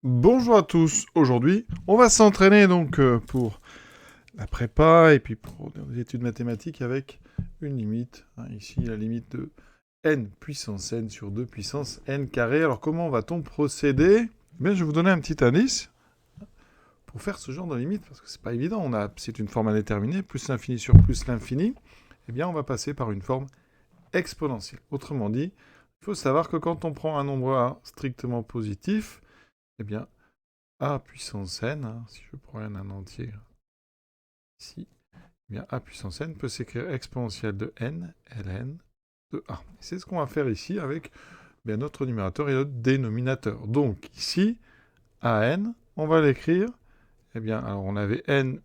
Bonjour à tous, aujourd'hui on va s'entraîner donc pour la prépa et puis pour les études mathématiques avec une limite, ici la limite de n puissance n sur 2 puissance n carré. Alors comment va-t-on procéder? Je vais vous donner un petit indice pour faire ce genre de limite parce que c'est pas évident, c'est une forme indéterminée, plus l'infini sur plus l'infini, eh bien on va passer par une forme exponentielle. Autrement dit, il faut savoir que quand on prend un nombre a strictement positif, eh bien a puissance n, si je prends un entier ici, eh bien a puissance n peut s'écrire exponentielle de n, ln de a. C'est ce qu'on va faire ici avec notre numérateur et notre dénominateur. Donc ici, an, on va l'écrire, alors on avait n,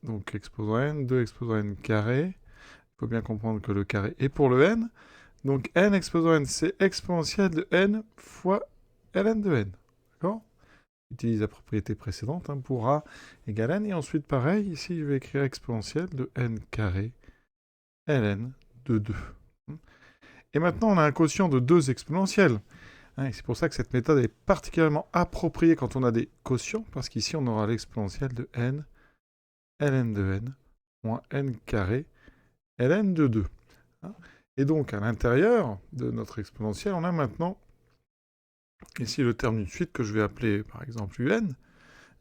donc exposant n, 2 exposant n carré. Il faut bien comprendre que le carré est pour le n. Donc n exposant n, c'est exponentielle de n fois ln de n. D'accord ? Utilise la propriété précédente pour a égale n. Et ensuite, pareil, ici, je vais écrire exponentielle de n carré ln de 2. Et maintenant, on a un quotient de 2 exponentielles. Et c'est pour ça que cette méthode est particulièrement appropriée quand on a des quotients, parce qu'ici, on aura l'exponentielle de n ln de n moins n carré ln de 2. Et donc, à l'intérieur de notre exponentielle, on a maintenant ici le terme d'une suite que je vais appeler par exemple un,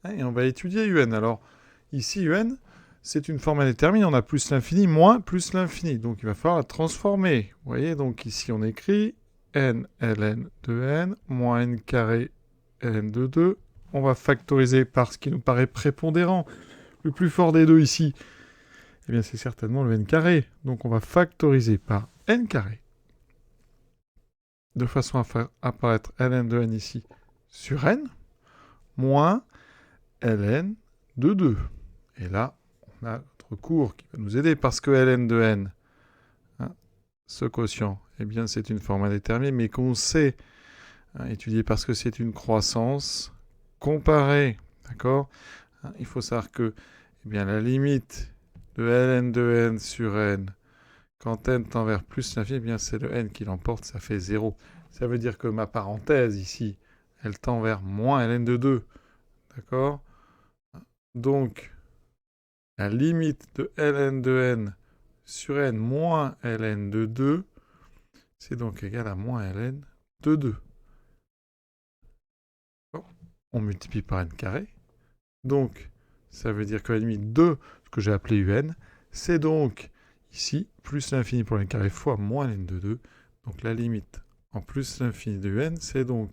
et on va étudier un. Alors ici un, c'est une forme indéterminée, on a plus l'infini moins plus l'infini, donc il va falloir la transformer. Vous voyez, donc ici on écrit n ln de n moins n carré ln de 2, on va factoriser par ce qui nous paraît prépondérant. Le plus fort des deux ici, eh bien c'est certainement le n carré, donc on va factoriser par n carré, de façon à faire apparaître ln de n ici sur n, moins ln de 2. Et là, on a notre cours qui va nous aider, parce que ln de n, ce quotient, eh bien c'est une forme indéterminée, mais qu'on sait étudier parce que c'est une croissance comparée. D'accord ? Il faut savoir que la limite de ln de n sur n, quand n tend vers plus l'infini, c'est le n qui l'emporte, ça fait 0. Ça veut dire que ma parenthèse ici, elle tend vers moins ln de 2. D'accord ? Donc, la limite de ln de n sur n moins ln de 2, c'est donc égal à moins ln de 2. Bon, on multiplie par n carré. Donc, ça veut dire que la limite de ce que j'ai appelé un, c'est donc ici, plus l'infini pour n carré fois moins ln de 2. Donc la limite en plus l'infini de un, c'est donc...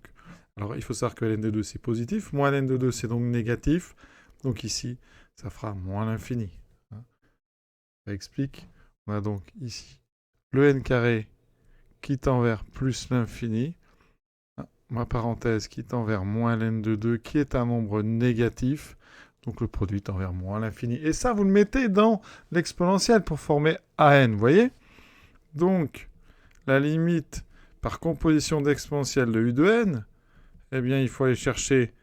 Alors il faut savoir que ln de 2 c'est positif, moins ln de 2 c'est donc négatif. Donc ici, ça fera moins l'infini. Ça explique. On a donc ici le n carré qui tend vers plus l'infini. Ma parenthèse qui tend vers moins ln de 2, qui est un nombre négatif. Donc le produit tend vers moins l'infini. Et ça, vous le mettez dans l'exponentielle pour former an, vous voyez ? Donc, la limite par composition d'exponentielle de u de n, eh bien, il faut aller chercher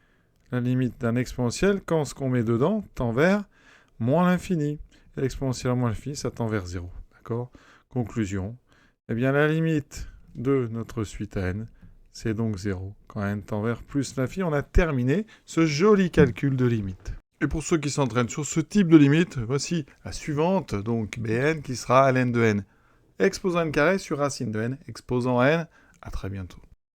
la limite d'un exponentiel quand ce qu'on met dedans tend vers moins l'infini. Et l'exponentielle moins l'infini, ça tend vers 0. D'accord ? Conclusion. Eh bien, la limite de notre suite à n, c'est donc 0. Quand n tend vers plus l'infini, on a terminé ce joli calcul de limite. Et pour ceux qui s'entraînent sur ce type de limite, voici la suivante, donc Bn qui sera ln de n. Exposant n carré sur racine de n, exposant n. À très bientôt.